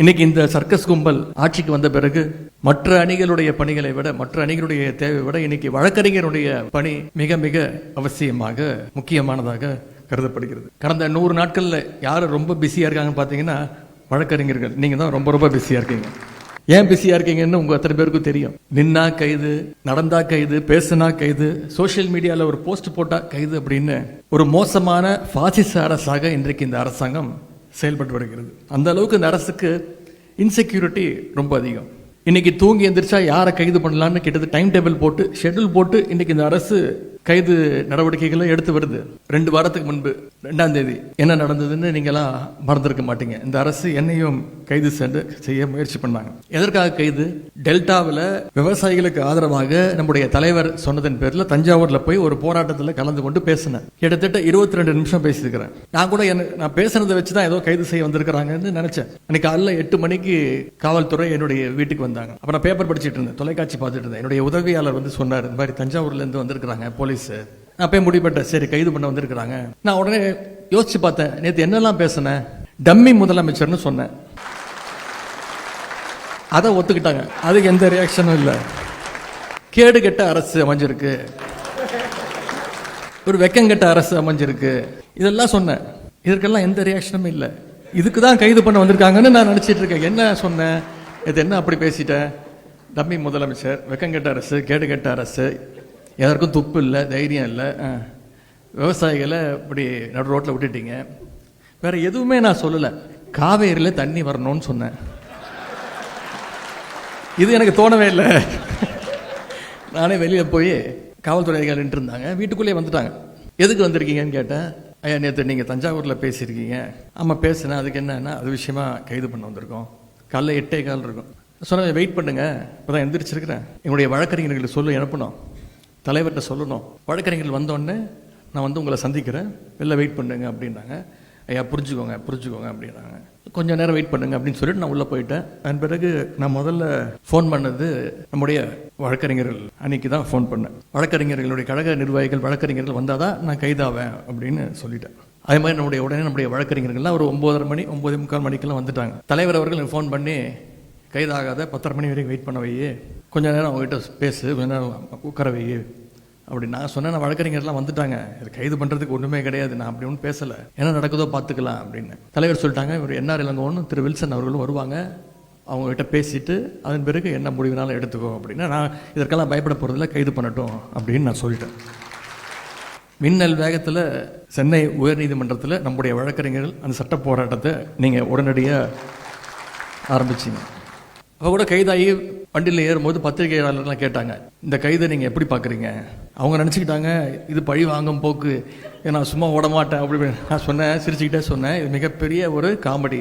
இன்னைக்கு இந்த சர்க்கஸ் கும்பல் ஆட்சிக்கு வந்த பிறகு மற்ற அணிகளுடைய பணிகளை விட, மற்ற அணிகளுடைய தேவை விட இன்னைக்கு வழக்கறிஞருடைய பணி மிக மிக அவசியமாக முக்கியமானதாக கருதப்படுகிறது. கடந்த 100 நாட்கள்ல யாரு ரொம்ப பிஸியா இருக்காங்கன்னு பாத்தீங்கன்னா வழக்கறிஞர்கள். நீங்க தான் ரொம்ப ரொம்ப பிஸியா இருக்கீங்க. ஏன் பிஸியா இருக்கீங்கன்னு உங்க அத்தனை பேருக்கும் தெரியும். நின்னா கைது, நடந்தா கைது, பேசுனா கைது, சோசியல் மீடியால ஒரு போஸ்ட் போட்டா கைது அப்படின்னு ஒரு மோசமான பாசிச அரசாக இன்றைக்கு இந்த அரசாங்கம் செயல்பட்டு வருகிறது. அந்த அளவுக்கு இந்த அரசுக்கு இன்செக்யூரிட்டி ரொம்ப அதிகம். இன்னைக்கு தூங்கி எந்திரிச்சா யாரை கைது பண்ணலான்னு கிட்டத்தட்ட டைம் டேபிள் போட்டு, ஷெட்யூல் போட்டு இன்னைக்கு இந்த அரசு கைது நடவடிக்கைகளை எடுத்து வருது. 2 வாரத்துக்கு முன்பு 2ஆம் தேதி என்ன நடந்ததுன்னு நீங்களாம் மறந்துருக்க மாட்டீங்க. இந்த அரசு என்னையும் கைது செய்ய முயற்சி பண்ணாங்க. எதற்காக கைது? டெல்டாவில் விவசாயிகளுக்கு ஆதரவாக நம்முடைய தலைவர் சொன்னதன் பேர்ல தஞ்சாவூர்ல போய் ஒரு போராட்டத்தில் கலந்து கொண்டு பேசினேன். கிட்டத்தட்ட 22 நிமிஷம் பேசியிருக்கிறேன். நான் கூட நான் பேசுனதை வச்சுதான் ஏதோ கைது செய்ய வந்திருக்கிறாங்கன்னு நினைச்சேன். அன்னைக்கு காலைல 8 மணிக்கு காவல்துறை என்னுடைய வீட்டுக்கு வந்தாங்க. அப்புறம் பேப்பர் படிச்சுட்டு இருந்தேன், தொலைக்காட்சி பார்த்துட்டு இருந்தேன். என்னுடைய உதவியாளர் வந்து சொன்னார், இந்த மாதிரி தஞ்சாவூர்ல இருந்து வந்திருக்கிறாங்க போலீஸ். நான் போய் முடிப்பட்டேன், சரி கைது பண்ண வந்திருக்கிறாங்க. நான் உடனே யோசிச்சு பார்த்தேன், நேற்று என்னெல்லாம் பேசினேன். டம்மி முதலமைச்சர்னு சொன்னேன், அதை ஒத்துக்கிட்டாங்க. அதுக்கு எந்த ரியாக்ஷனும் இல்லை. கேடு கெட்ட அரசு அமைஞ்சிருக்கு, ஒரு வெக்கங்கெட்ட அரசு அமைஞ்சிருக்கு, இதெல்லாம் சொன்னேன். இதற்கெல்லாம் எந்த ரியாக்ஷனும் இல்லை. இதுக்கு தான் கைது பண்ண வந்திருக்காங்கன்னு நான் நினைச்சிட்டு இருக்கேன். என்ன சொன்னேன், இது என்ன அப்படி பேசிட்டேன்? டம்மி முதலமைச்சர், வெக்கங்கெட்ட அரசு, கேடு கெட்ட அரசு, எதற்கும் துப்பு இல்லை, தைரியம் இல்லை, விவசாயிகளை இப்படி நடு ரோட்டில் விட்டுட்டீங்க. வேற எதுவுமே நான் சொல்லலை. காவேரியில் தண்ணி வரணும்னு சொன்னேன். இது எனக்கு தோணவே இல்லை. நானே வெளியே போய் காவல்துறை அதிகாரி நின்று இருந்தாங்க, வீட்டுக்குள்ளேயே வந்துட்டாங்க. எதுக்கு வந்திருக்கீங்கன்னு கேட்டேன். ஐயா, நேற்று நீங்கள் தஞ்சாவூரில் பேசியிருக்கீங்க. ஆமாம் பேசுனேன். அதுக்கு என்னன்னா அது விஷயமா கைது பண்ண வந்திருக்கோம். காலைல 8:15 இருக்கும். சொன்ன வெயிட் பண்ணுங்க, இப்போதான் எந்திரிச்சிருக்கிறேன். என்னுடைய வழக்கறிஞர்களுக்கு சொல்லி அனுப்பணும், தலைவர்கிட்ட சொல்லணும். வழக்கறிஞர்கள் வந்தோடனே நான் வந்து உங்களை சந்திக்கிறேன், வெளில வெயிட் பண்ணுங்க அப்படின்னாங்க. ஐயா புரிஞ்சுக்கோங்க அப்படின்னாங்க. கொஞ்சம் நேரம் வெயிட் பண்ணுங்க அப்படின்னு சொல்லிட்டு நான் உள்ளே போயிட்டேன். அதன் பிறகு நான் முதல்ல ஃபோன் பண்ணது நம்முடைய வழக்கறிஞர்கள் அன்னைக்கு தான் ஃபோன் பண்ணேன். வழக்கறிஞர்களுடைய கழக நிர்வாகிகள், வழக்கறிஞர்கள் வந்தாதான் நான் கைதாவேன் அப்படின்னு சொல்லிட்டேன். அதே மாதிரி உடனே நம்முடைய வழக்கறிஞர்கள்லாம் ஒரு 9:30 மணி 9:45 மணிக்கெல்லாம் வந்துட்டாங்க. தலைவர் அவர்கள் எனக்கு ஃபோன் பண்ணி, கைதாகாத 10:30 மணி வரைக்கும் வெயிட் பண்ண வை, கொஞ்ச நேரம் அவங்ககிட்ட பேசு, கொஞ்ச நேரம் உட்கார வை அப்படி நான் சொன்னேன். நான் வழக்கறிஞர்லாம் வந்துட்டாங்க, கைது பண்ணுறதுக்கு ஒன்றுமே கிடையாது, நான் அப்படி ஒன்றும் பேசலை, என்ன நடக்குதோ பார்த்துக்கலாம் அப்படின்னு. தலைவர் சொல்லிட்டாங்க, இவர் என்ஆர் இளங்கோவனும் திரு வில்சன் அவர்களும் வருவாங்க, அவங்ககிட்ட பேசிட்டு அதன் பிறகு என்ன முடிவுனாலும் எடுத்துக்கோ அப்படின்னா, நான் இதற்கெல்லாம் பயப்பட போகிறதில்ல, கைது பண்ணட்டும் அப்படின்னு நான் சொல்லிட்டேன். மின்னல் வேகத்தில் சென்னை உயர்நீதிமன்றத்தில் நம்முடைய வழக்கறிஞர்கள் அந்த சட்ட போராட்டத்தை நீங்கள் உடனடியாக ஆரம்பிச்சிங்க. அவ கூட கைதாகி வண்டியில் ஏறும்போது பத்திரிகையாளர்லாம் கேட்டாங்க, இந்த கைதை நீங்கள் எப்படி பார்க்குறீங்க? அவங்க நினச்சிக்கிட்டாங்க இது பழி வாங்கும் போக்கு, நான் சும்மா ஓட மாட்டேன் அப்படி. நான் சொன்னேன், சிரிச்சுக்கிட்டே சொன்னேன், இது மிகப்பெரிய ஒரு காமெடி,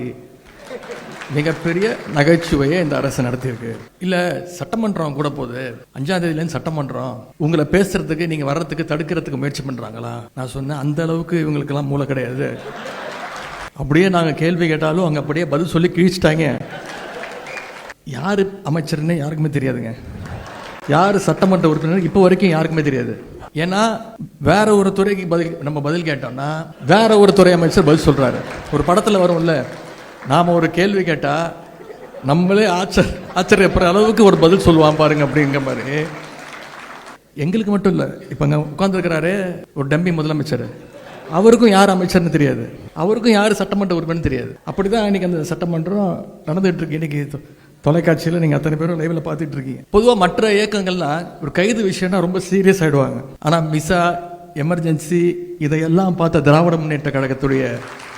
மிகப்பெரிய நகைச்சுவையை இந்த அரசு நடத்தியிருக்கு. இல்லை சட்டமன்றம் கூட போகுது, 5ஆம் தேதியிலேருந்து சட்டமன்றம், உங்களை பேசுறதுக்கு நீங்கள் வர்றதுக்கு தடுக்கிறதுக்கு முயற்சி பண்ணுறாங்களா? நான் சொன்னேன், அந்த அளவுக்கு இவங்களுக்கெல்லாம் மூளை கிடையாது. அப்படியே நாங்கள் கேள்வி கேட்டாலும் அங்கே அப்படியே பதில் சொல்லி கிழிச்சிட்டாங்க. யார் அமைச்சர்னு யாருக்குமே தெரியாதுங்க, யார் சட்டமன்ற உறுப்பினர் இப்போ வரைக்கும் யாருக்குமே தெரியாது. ஏன்னா வேற ஒரு துறைக்கு நம்ம பதில் கேட்டோம்னா வேற ஒரு துறை அமைச்சர் பதில் சொல்றாரு. ஒரு படத்தில் வரும்ல, நாம ஒரு கேள்வி கேட்டா நம்மளே ஆச்சரியப்படுற அளவுக்கு ஒரு பதில் சொல்லுவான் பாருங்க அப்படிங்கிற மாதிரி. எங்களுக்கு மட்டும் இல்லை, இப்போ அங்கே உட்காந்துருக்கிறாரு ஒரு டம்மி முதலமைச்சர், அவருக்கும் யார் அமைச்சர்னு தெரியாது, அவருக்கும் யார் சட்டமன்ற உறுப்பினர் தெரியாது. அப்படிதான் இன்னைக்கு அந்த சட்டமன்றம் நடந்துட்டு இருக்கு. இன்னைக்கு தொலைக்காட்சியில் நீங்கள் அத்தனை பேரும் லைவ்ல பார்த்துட்டு இருக்கீங்க. பொதுவாக மற்ற இயக்கங்கள்லாம் ஒரு கைது விஷயம்னா ரொம்ப சீரியஸ் ஆகிடுவாங்க. ஆனால் மிசா, எமர்ஜென்சி, இதையெல்லாம் பார்த்த திராவிட முன்னேற்ற கழகத்துடைய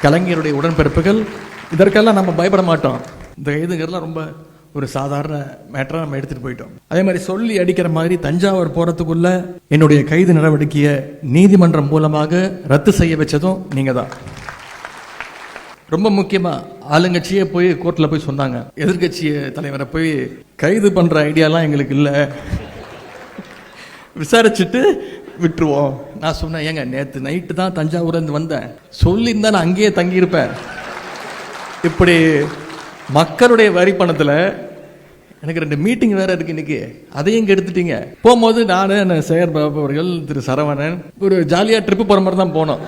கலைஞருடைய உடன்பிறப்புகள் இதற்கெல்லாம் நம்ம பயப்பட மாட்டோம். இந்த கைதுங்கிறதுலாம் ரொம்ப ஒரு சாதாரண மேட்டராக நம்ம எடுத்துகிட்டு போயிட்டோம். அதே மாதிரி சொல்லி அடிக்கிற மாதிரி தஞ்சாவூர் போகிறதுக்குள்ள என்னுடைய கைது நடவடிக்கையை நீதிமன்றம் மூலமாக ரத்து செய்ய வச்சதும் நீங்கள் தான். ரொம்ப முக்கியமா ஆளுங்கட்சியே போய் கோர்ட்டில் போய் சொன்னாங்க, எதிர்கட்சி தலைவரை போய் கைது பண்ற ஐடியாலாம் எங்களுக்கு இல்லை, விசாரிச்சுட்டு விட்டுருவோம். நான் சொன்னேன், ஏங்க நேற்று நைட்டு தான் தஞ்சாவூர்ல இருந்து வந்தேன், சொல்லியிருந்தா நான் அங்கேயே தங்கியிருப்பேன். இப்படி மக்களுடைய வரி பணத்தில் எனக்கு 2 மீட்டிங் வேற இருக்கு இன்னைக்கு, அதையும் எடுத்துட்டீங்க. போகும்போது நான் சேகர் பாபு அவர்கள், திரு சரவணன் ஒரு ஜாலியாக ட்ரிப்பு போகிற மாதிரி தான் போனோம்.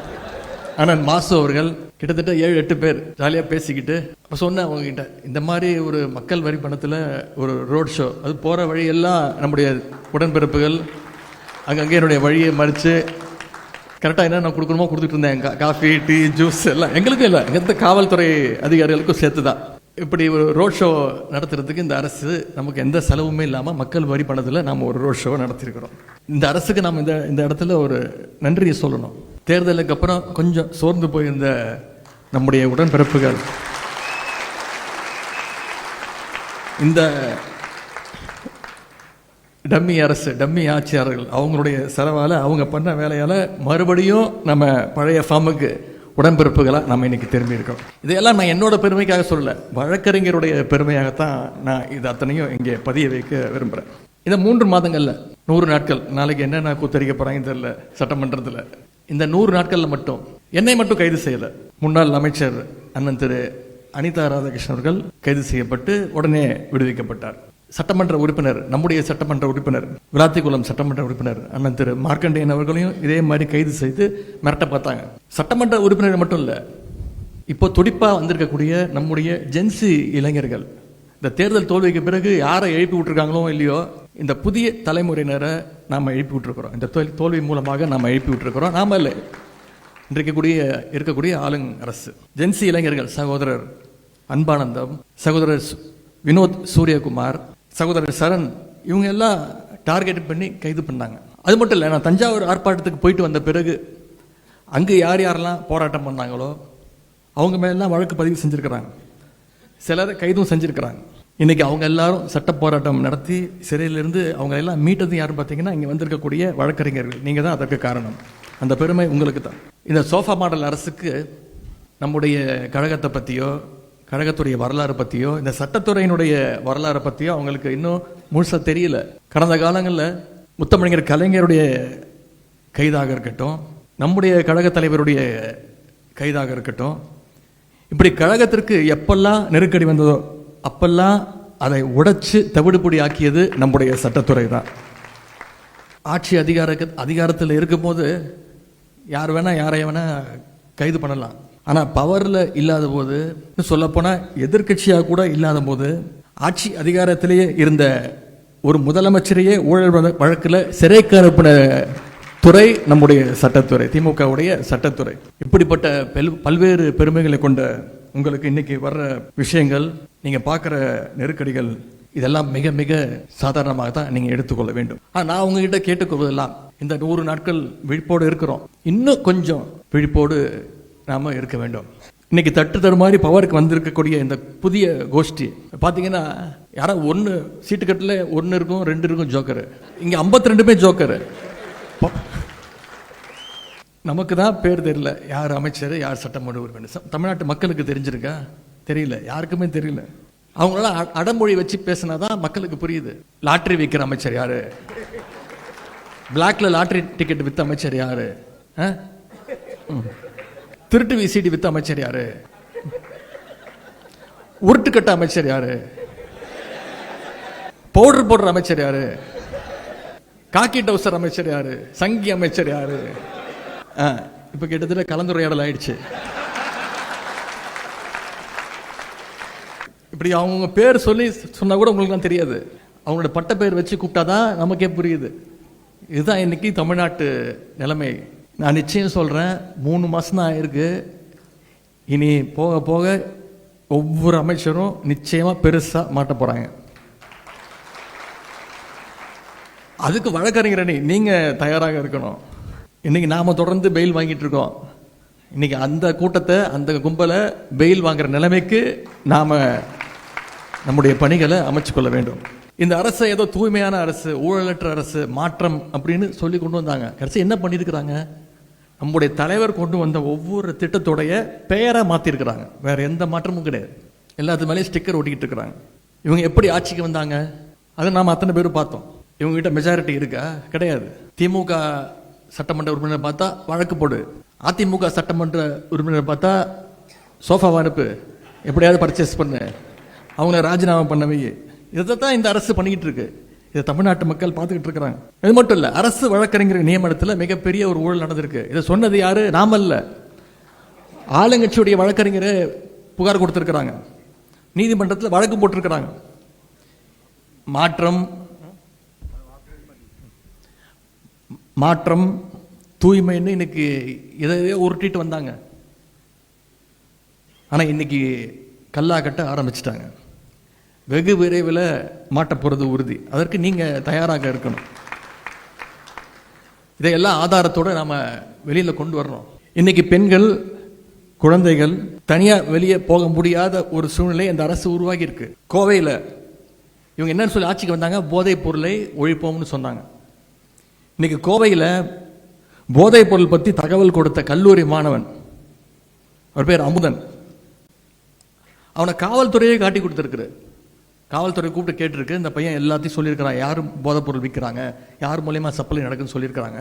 ஆனால் மாசு அவர்கள், கிட்டத்தட்ட 7-8 பேர் ஜாலியாக பேசிக்கிட்டு அப்போ சொன்னேன் அவங்ககிட்ட, இந்த மாதிரி ஒரு மக்கள் வரி பணத்தில் ஒரு ரோட் ஷோ, அது போகிற வழியெல்லாம் நம்முடைய உடன்பிறப்புகள் அங்கங்கே என்னுடைய வழியை மறித்து கரெக்டாக என்ன நான் கொடுக்கணுமோ கொடுத்துட்டு இருந்தேன். காஃபி, டீ, ஜூஸ் எல்லாம் எங்களுக்கும் இல்லை, எங்கள் காவல்துறை அதிகாரிகளுக்கும் சேர்த்து தான். இப்படி ஒரு ரோட் ஷோ நடத்துறதுக்கு இந்த அரசு நமக்கு எந்த செலவுமே இல்லாமல் மக்கள் வரி பணத்தில் நாம் ஒரு ரோட் ஷோவை நடத்திருக்கிறோம். இந்த அரசுக்கு நாம் இந்த இடத்துல ஒரு நன்றியை சொல்லணும். தேர்தலுக்கு அப்புறம் கொஞ்சம் சோர்ந்து போயிருந்த நம்முடைய உடன்பிறப்புகள் இந்த டம்மி அரசு, டம்மி ஆட்சியாளர்கள் அவங்களுடைய செலவால், அவங்க பண்ண வேலையால் மறுபடியும் நம்ம பழைய ஃபார்முக்கு உடன்பிறப்புகளாக நம்ம இன்னைக்கு திரும்பி இருக்கோம். இதையெல்லாம் நான் என்னோட பெருமைக்காக சொல்லலை, வழக்கறிஞருடைய பெருமையாகத்தான் நான் இது அத்தனையும் இங்கே பதிய வைக்க விரும்புகிறேன். இந்த 3 மாதங்களில் 100 நாட்கள், நாளைக்கு என்னென்ன கூத்தரிக்க போகிறாங்கன்னு தெரியல சட்டமன்றத்தில். இந்த 100 நாட்களில் மட்டும் என்னை மட்டும் கைது செய்யலை. முன்னாள் அமைச்சர் அண்ணன் திரு அனிதா ராதாகிருஷ்ணன் அவர்கள் கைது செய்யப்பட்டு உடனே விடுவிக்கப்பட்டார். சட்டமன்ற உறுப்பினர், நம்முடைய சட்டமன்ற உறுப்பினர், விளாத்திக்குளம் சட்டமன்ற உறுப்பினர் அண்ணன் திரு மார்க்கண்டேயன் அவர்களையும் இதே மாதிரி கைது செய்து மிரட்ட பார்த்தாங்க. சட்டமன்ற உறுப்பினர் மட்டும் இல்லை, இப்போ துடிப்பாக வந்திருக்கக்கூடிய நம்முடைய ஜென்சி இளைஞர்கள் இந்த தேர்தல் தோல்விக்கு பிறகு யாரை எழுப்பி விட்டுருக்காங்களோ இல்லையோ, இந்த புதிய தலைமுறையினரை நாம் எழுப்பி விட்டுருக்கிறோம். இந்த தோல்வி மூலமாக நாம் எழுப்பி விட்டுருக்கிறோம். நாம இல்லை, இன்றைக்கு இருக்கக்கூடிய ஆளுங் அரசு. ஜென்சி இளைஞர்கள் சகோதரர் அன்பானந்தம், சகோதரர் வினோத் சூரியகுமார், சகோதரர் சரண், இவங்க எல்லாம் டார்கெட் பண்ணி கைது பண்ணாங்க. அது மட்டும் இல்லை, நான் தஞ்சாவூர் ஆர்ப்பாட்டத்துக்கு போயிட்டு வந்த பிறகு அங்கே யார் யாரெல்லாம் போராட்டம் பண்ணாங்களோ அவங்க மேலாம் வழக்கு பதிவு செஞ்சுருக்கிறாங்க, சிலரை கைதும் செஞ்சுருக்கிறாங்க. இன்றைக்கி அவங்க எல்லாரும் சட்ட போராட்டம் நடத்தி சிறையிலிருந்து அவங்க எல்லாம் மீட்டது யாரும் பார்த்தீங்கன்னா இங்கே வந்திருக்கக்கூடிய வழக்கறிஞர்கள். நீங்கள் தான் அதற்கு காரணம். அந்த பெருமை உங்களுக்கு தான். இந்த சோஃபா மாடல் அரசுக்கு நம்முடைய கழகத்தை பற்றியோ, கழகத்துடைய வரலாறு பற்றியோ, இந்த சட்டத்துறையினுடைய வரலாறை பற்றியோ அவங்களுக்கு இன்னும் முழுசாக தெரியல. கடந்த காலங்களில் முத்தமிழர் கலைஞருடைய கைதாக இருக்கட்டும், நம்முடைய கழக தலைவருடைய கைதாக இருக்கட்டும், இப்படி கழகத்திற்கு எப்பெல்லாம் நெருக்கடி வந்ததோ அப்பெல்லாம் அதை உடைச்சு தவிடுபொடி ஆக்கியது நம்முடைய சட்டத்துறை தான். ஆட்சி அதிகாரத்தில் இருக்கும்போது யார் வேணா யாரை வேணா கைது பண்ணலாம். ஆனால் பவரில் இல்லாத போது, சொல்லப்போனால் எதிர்கட்சியாக கூட இல்லாத போது, ஆட்சி அதிகாரத்திலேயே இருந்த ஒரு முதலமைச்சரையே ஊழல் வழக்கில் சிறைக்கு அனுப்பின துறை நம்முடைய சட்டத்துறை, திமுகவுடைய சட்டத்துறை. இப்படிப்பட்ட பல்வேறு பெருமைகளை கொண்ட உங்களுக்கு இன்னைக்கு வர்ற விஷயங்கள், நீங்கள் பார்க்குற நெருக்கடிகள், இதெல்லாம் மிக மிக சாதாரணமாக தான் நீங்கள் எடுத்துக்கொள்ள வேண்டும். நான் உங்ககிட்ட கேட்டுக்கொள்வதெல்லாம், இந்த 100 நாட்கள் விழிப்போடு இருக்கிறோம், இன்னும் கொஞ்சம் விழிப்போடு நாம இருக்க வேண்டும். இன்னைக்கு தட்டு தரு மாதிரி பவருக்கு வந்திருக்கக்கூடிய இந்த புதிய கோஷ்டி பார்த்தீங்கன்னா, யாராவது 1 சீட்டுக்கட்டில் 1 இருக்கும், 2 இருக்கும் ஜோக்கரு. இங்கே 52 ஜோக்கரு. நமக்கு தான் பேர் தெரியல, யார் அமைச்சர், யார் சட்டமன்ற உறுப்பினர். தமிழ்நாட்டு மக்களுக்கு தெரிஞ்சிருக்கா? தெரியல, யாருக்குமே தெரியல. அவங்களால அடமொழி வச்சு பேசினாதான் மக்களுக்கு புரியுது. லாட்ரி விற்கிற அமைச்சர் யாரு? பிளாக்ல லாட்ரி டிக்கெட் வித்த அமைச்சர் யாரு? திருட்டு விசிடி வித்த அமைச்சர் யாரு? உருட்டுக்கட்ட அமைச்சர் யாரு? பவுடர் போடுற அமைச்சர் யாரு? காக்கி டவுசர் அமைச்சர் யாரு? சங்கி அமைச்சர் யாரு? இப்ப கிட்டத்தட்ட கலந்துரையாடல் ஆயிடுச்சு. இப்படி அவங்க பேர் சொல்லி சொன்னா கூட உங்களுக்கு தெரியாது, அவங்களோட பட்ட பேர் வச்சு கூப்பிட்டாதான் நமக்கே புரியுது. இதுதான் இன்னைக்கு தமிழ்நாட்டு நிலைமை. நான் நிச்சயம் சொல்றேன், 3 மாசம் தான் ஆயிருக்கு. இனி போக போக ஒவ்வொரு அமைச்சரும் நிச்சயமா பெருசா மாட்ட போறாங்க. அதுக்கு வழக்கறிஞர் நீங்க தயாராக இருக்கணும். இன்னைக்கு நாம தொடர்ந்து பெயில் வாங்கிட்டு இருக்கோம். இன்னைக்கு அந்த கூட்டத்தை, அந்த கும்பலை பெயில் வாங்குற நிலைமைக்கு நாம நம்முடைய பணிகளை அமைச்சு கொள்ள வேண்டும். இந்த அரசு ஏதோ தூய்மையான அரசு, ஊழலற்ற அரசு, மாற்றம் அப்படின்னு சொல்லி கொண்டு வந்தாங்க. கடைசி என்ன பண்ணியிருக்கிறாங்க? நம்முடைய தலைவர் கொண்டு வந்த ஒவ்வொரு திட்டத்தோடைய பெயரை மாற்றிருக்கிறாங்க. வேற எந்த மாற்றமும் கிடையாது. எல்லாத்து மேலேயும் ஸ்டிக்கர் ஒட்டிக்கிட்டு இருக்கிறாங்க. இவங்க எப்படி ஆட்சிக்கு வந்தாங்க அதை நாம் அத்தனை பேரும் பார்த்தோம். இவங்ககிட்ட மெஜாரிட்டி இருக்கா? கிடையாது. திமுக சட்டமன்ற உறுப்பினர் பார்த்தா வழக்கு போடு, அதிமுக சட்டமன்ற உறுப்பினர் பார்த்தா சோஃபாவை அனுப்பு, எப்படியாவது பர்ச்சேஸ் பண்ணு, அவங்கள ராஜினாமா பண்ணவே. இதைத்தான் இந்த அரசு பண்ணிக்கிட்டு இருக்கு. இதை தமிழ்நாட்டு மக்கள் பார்த்துக்கிட்டு இருக்கிறாங்க. இது மட்டும் இல்லை, அரசு வழக்கறிஞர் நியமனத்தில் மிகப்பெரிய ஒரு ஊழல் நடந்திருக்கு. இதை சொன்னது யாரு? நாம இல்ல, ஆளுங்கட்சியுடைய வழக்கறிஞரை புகார் கொடுத்திருக்கிறாங்க, நீதிமன்றத்தில் வழக்கு போட்டிருக்கிறாங்க. மாற்றம் தூய்மைன்னு இன்னைக்கு இதையே உருட்டிட்டு வந்தாங்க. ஆனால் இன்னைக்கு கல்லா கட்ட ஆரம்பிச்சிட்டாங்க. வெகு விரைவில் மாட்ட போகிறது உறுதி. அதற்கு நீங்கள் தயாராக இருக்கணும். இதையெல்லாம் ஆதாரத்தோடு நாம் வெளியில் கொண்டு வரணும். இன்னைக்கு பெண்கள், குழந்தைகள் தனியாக வெளியே போக முடியாத ஒரு சூழ்நிலை இந்த அரசு உருவாகி இருக்கு. கோவையில் இவங்க என்னன்னு சொல்லி ஆட்சிக்கு வந்தாங்க, போதைப் பொருளை ஒழிப்போம்னு சொன்னாங்க. இன்னைக்கு கோவையில் போதைப் பொருள் பற்றி தகவல் கொடுத்த கல்லூரி மாணவன், அவர் பேர் அமுதன், அவனை காவல்துறையே காட்டி கொடுத்துருக்கு. காவல்துறை கூப்பிட்டு கேட்டிருக்கு, இந்த பையன் எல்லாத்தையும் சொல்லியிருக்கிறான், யாரும் போதைப் பொருள் விற்கிறாங்க, யார் மூலியமாக சப்ளை நடக்குன்னு சொல்லியிருக்கிறாங்க.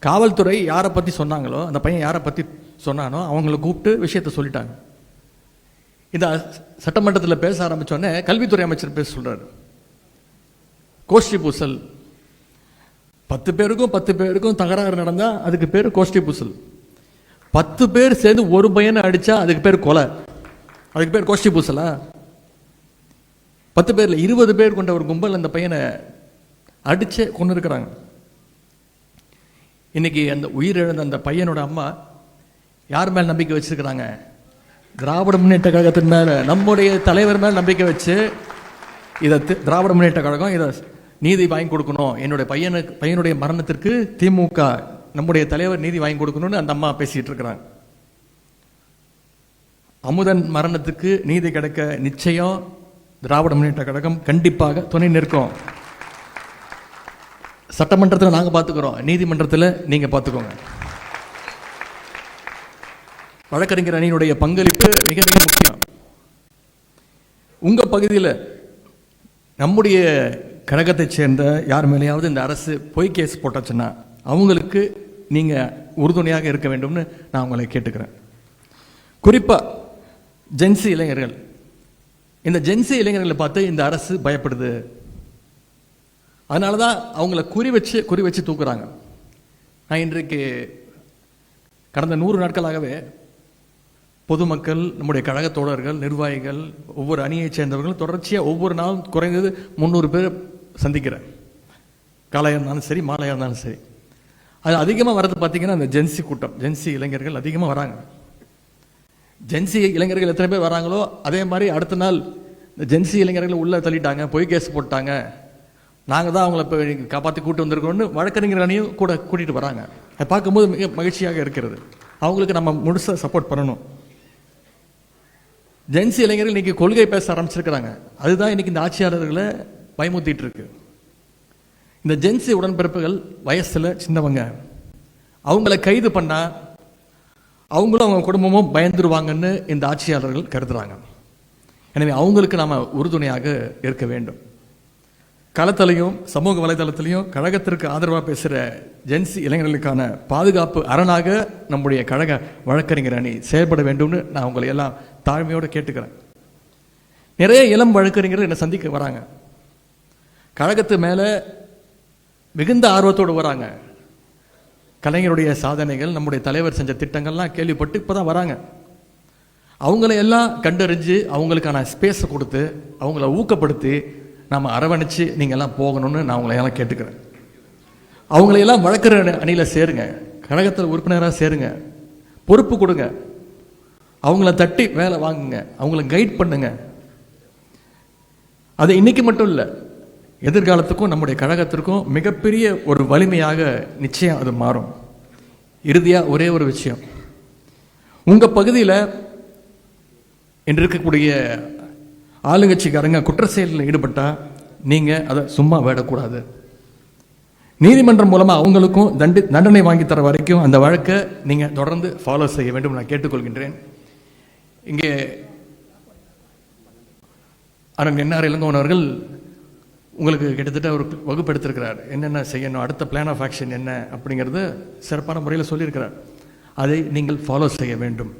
காவல்துறை யாரை பற்றி சொன்னாங்களோ, அந்த பையன் யாரை பற்றி சொன்னானோ அவங்கள கூப்பிட்டு விஷயத்த சொல்லிட்டாங்க. இந்த சட்டமன்றத்தில் பேச ஆரம்பித்தோடனே கல்வித்துறை அமைச்சர் பேச சொல்கிறார், கோஷ்டி பூசல், 10 பேருக்கும் தகராறு நடந்தால் அதுக்கு பேர் கோஷ்டி பூசல். 10 பேர் சேர்ந்து ஒரு பையனை அடித்தா அதுக்கு பேர் கொலை, அதுக்கு பேர் கோஷ்டி பூசலா? 10 பேரில் 20 பேர் கொண்ட ஒரு கும்பல் அந்த பையனை அடிச்சு கொண்டு இருக்கிறாங்க. இன்னைக்கு அந்த உயிரிழந்த அந்த பையனோட அம்மா யார் மேல் நம்பிக்கை வச்சிருக்கிறாங்க? திராவிட முன்னேற்ற கழகத்தின் மேல, நம்முடைய தலைவர் மேல் நம்பிக்கை வச்சு இதை திராவிட முன்னேற்ற கழகம் இதை நீதி வாங்கி கொடுக்கணும், என்னுடைய பையனுடைய மரணத்திற்கு திமுக நம்முடைய தலைவர் நீதி வாங்கி கொடுக்கணும்னு அந்த அம்மா பேசிட்டு இருக்கிறாங்க. அமுதன் மரணத்துக்கு நீதி கிடைக்க நிச்சயம் திராவிட முன்னேற்ற கழகம் கண்டிப்பாக துணை நிற்கும். சட்டமன்றத்தில் நாங்கள் பார்த்துக்கிறோம், நீதிமன்றத்தில் நீங்கள் பார்த்துக்கோங்க. வழக்கறிஞர் அணியினுடைய பங்களிப்பு மிக மிக முக்கியம். உங்கள் பகுதியில் நம்முடைய கழகத்தைச் சேர்ந்த யார் மேலேயாவது இந்த அரசு பொய் கேஸ் போட்டாச்சுன்னா அவங்களுக்கு நீங்கள் உறுதுணையாக இருக்க வேண்டும்னு நான் உங்களை கேட்டுக்கிறேன். குறிப்பாக ஜென்சி இளைஞர்கள், இந்த ஜென்சி இளைஞர்களை பார்த்து இந்த அரசு பயப்படுது. அதனால தான் அவங்கள குறி வச்சு தூக்குறாங்க. நான் இன்றைக்கு கடந்த 100 நாட்களாகவே பொதுமக்கள், நம்முடைய கழக தோழர்கள், நிர்வாகிகள், ஒவ்வொரு அணியைச் சேர்ந்தவர்கள் தொடர்ச்சியாக ஒவ்வொரு நாளும் குறைந்தது 300 பேர் சந்திக்கிறேன். காலையாக இருந்தாலும் சரி, மாலையாக இருந்தாலும் சரி. அது அதிகமாக வர்றது பார்த்தீங்கன்னா அந்த ஜென்சி கூட்டம், ஜென்சி இளைஞர்கள் அதிகமாக வராங்க. ஜென்சி இளைஞர்கள் எத்தனை பேர் வராங்களோ அதே மாதிரி அடுத்த நாள் இந்த ஜென்சி இளைஞர்கள் உள்ளே தள்ளிட்டாங்க, பொய் கேஸ் போட்டாங்க, நாங்கள் தான் அவங்கள இப்போ காப்பாற்றி கூட்டு வந்திருக்கோம்னு வழக்கறிஞர் அணியும் கூட கூட்டிகிட்டு வராங்க. அதை பார்க்கும்போது மிக மகிழ்ச்சியாக இருக்கிறது. அவங்களுக்கு நம்ம முழுசாக சப்போர்ட் பண்ணணும். ஜென்சி இளைஞர்கள் இன்னைக்கு கொள்கை பேச ஆரம்பிச்சிருக்கிறாங்க. அதுதான் இன்னைக்கு இந்த ஆட்சியாளர்களை பயமுத்திட்டு இருக்கு. இந்த ஜென்சி உடன்பிறப்புகள் வயசில் சின்னவங்க, அவங்கள கைது பண்ணால் அவங்களும் அவங்க குடும்பமும் பயந்துருவாங்கன்னு இந்த ஆட்சியாளர்கள் கருதுறாங்க. எனவே அவங்களுக்கு நாம் உறுதுணையாக இருக்க வேண்டும். களத்திலையும் சமூக வலைதளத்திலையும் கழகத்திற்கு ஆதரவாக பேசுகிற ஜென்சி இளைஞர்களுக்கான பாதுகாப்பு அரணாக நம்முடைய கழக வழக்கறிஞர் அணி செயல்பட வேண்டும்னு நான் உங்களை எல்லாம் தாழ்மையோடு கேட்டுக்கிறேன். நிறைய இளம் வழக்கறிஞர்கள் என்னை சந்திக்க வராங்க. கழகத்து மேலே மிகுந்த ஆர்வத்தோடு வராங்க. கலைஞருடைய சாதனைகள், நம்முடைய தலைவர் செஞ்ச திட்டங்கள்லாம் கேள்விப்பட்டு இப்போ தான் வராங்க. அவங்களையெல்லாம் கண்டறிஞ்சு அவங்களுக்கான ஸ்பேஸை கொடுத்து அவங்கள ஊக்கப்படுத்தி நாம் அரவணைச்சு நீங்கள் எல்லாம் போகணும்னு நான் உங்களையெல்லாம் கேட்டுக்கிறேன். அவங்களையெல்லாம் வழக்கறிஞர் அணியில் சேருங்க, கழகத்தில் உறுப்பினராக சேருங்க, பொறுப்பு கொடுங்க, அவங்கள தட்டி வேலை வாங்குங்க, அவங்கள கைட் பண்ணுங்க. அது இன்னைக்கு மட்டும் இல்லை, எதிர்காலத்துக்கும் நம்முடைய கழகத்திற்கும் மிகப்பெரிய ஒரு வலிமையாக நிச்சயம் அது மாறும். இறுதியாக ஒரே ஒரு விஷயம், உங்கள் பகுதியில் இன்று இருக்கக்கூடிய ஆளுங்கட்சிக்காரங்க குற்ற செயலில் ஈடுபட்டால் நீங்கள் அதை சும்மா விடக்கூடாது. நீதிமன்றம் மூலமாக அவங்களுக்கும் தண்டனை வாங்கி தர வரைக்கும் அந்த வழக்கை நீங்கள் தொடர்ந்து ஃபாலோ செய்ய வேண்டும் நான் கேட்டுக்கொள்கின்றேன். இங்கே அண்ணன் என்ஆர் இளங்கோவன் அவர்கள் உங்களுக்கு கிட்டத்தட்ட ஒரு வகுப்பு எடுத்திருக்கிறார், என்னென்ன செய்யணும், அடுத்த பிளான் ஆஃப் ஆக்ஷன் என்ன அப்படிங்கிறது சிறப்பான முறையில் சொல்லியிருக்கிறார். அதை நீங்கள் ஃபாலோ செய்ய வேண்டும்.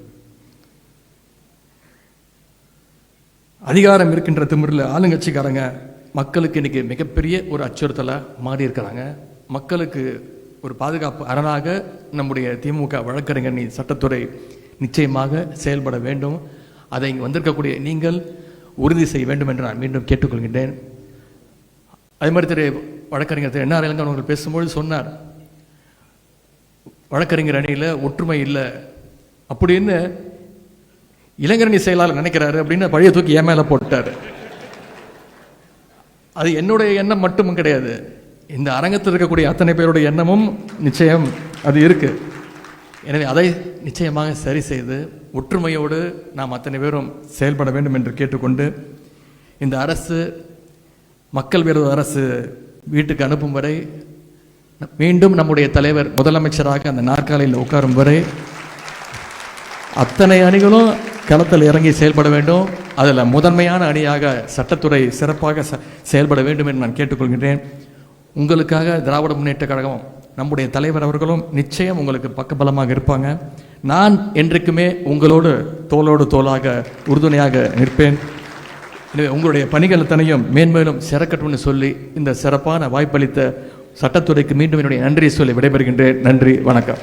அதிகாரம் இருக்கின்ற திமிரில் ஆளுங்கட்சிக்காரங்க மக்களுக்கு இன்னைக்கு மிகப்பெரிய ஒரு அச்சுறுத்தலாக மாறி இருக்கிறாங்க. மக்களுக்கு ஒரு பாதுகாப்பு அரணாக நம்முடைய திமுக வழக்கறிஞர் சட்டத்துறை நிச்சயமாக செயல்பட வேண்டும். அதை இங்கே வந்திருக்கக்கூடிய நீங்கள் உறுதி செய்ய வேண்டும் என்று நான் மீண்டும் கேட்டுக்கொள்கின்றேன். அதே மாதிரி வழக்கறிஞர் என்ஆர் இளங்கோவன் அவர்கள் பேசும்போது சொன்னார், வழக்கறிஞர் அணியில் ஒற்றுமை இல்லை அப்படின்னு இளைஞரணி செயலாளர் நினைக்கிறாரு அப்படின்னு பழைய தூக்கி என் மேலே போட்டார். அது என்னுடைய எண்ணம் மட்டும் கிடையாது, இந்த அரங்கத்தில் இருக்கக்கூடிய அத்தனை பேருடைய எண்ணமும் நிச்சயம் அது இருக்கு. எனவே அதை நிச்சயமாக சரி செய்து ஒற்றுமையோடு நாம் அத்தனை பேரும் செயல்பட வேண்டும் என்று கேட்டுக்கொண்டு, இந்த அரசு மக்கள் விரோத அரசு வீட்டுக்கு அனுப்பும் வரை, மீண்டும் நம்முடைய தலைவர் முதலமைச்சராக அந்த நாற்காலியில் உட்காரும் வரை அத்தனை அணிகளும் களத்தில் இறங்கி செயல்பட வேண்டும். அதில் முதன்மையான அணியாக சட்டத்துறை சிறப்பாக செயல்பட வேண்டும் என்று நான் கேட்டுக்கொள்கின்றேன். உங்களுக்காக திராவிட முன்னேற்ற கழகம் நம்முடைய தலைவர் அவர்களும் நிச்சயம் உங்களுக்கு பக்கபலமாக இருப்பாங்க. நான் என்றைக்குமே உங்களோடு தோளோடு தோளாக உறுதுணையாக நிற்பேன். எனவே உங்களுடைய பணிகள் அத்தனையும் மேன்மேலும் சிறக்கட்டும்னு சொல்லி இந்த சிறப்பான வாய்ப்பளித்த சட்டத்துறைக்கு மீண்டும் என்னுடைய நன்றியை சொல்லி விடைபெறுகின்றேன். நன்றி, வணக்கம்.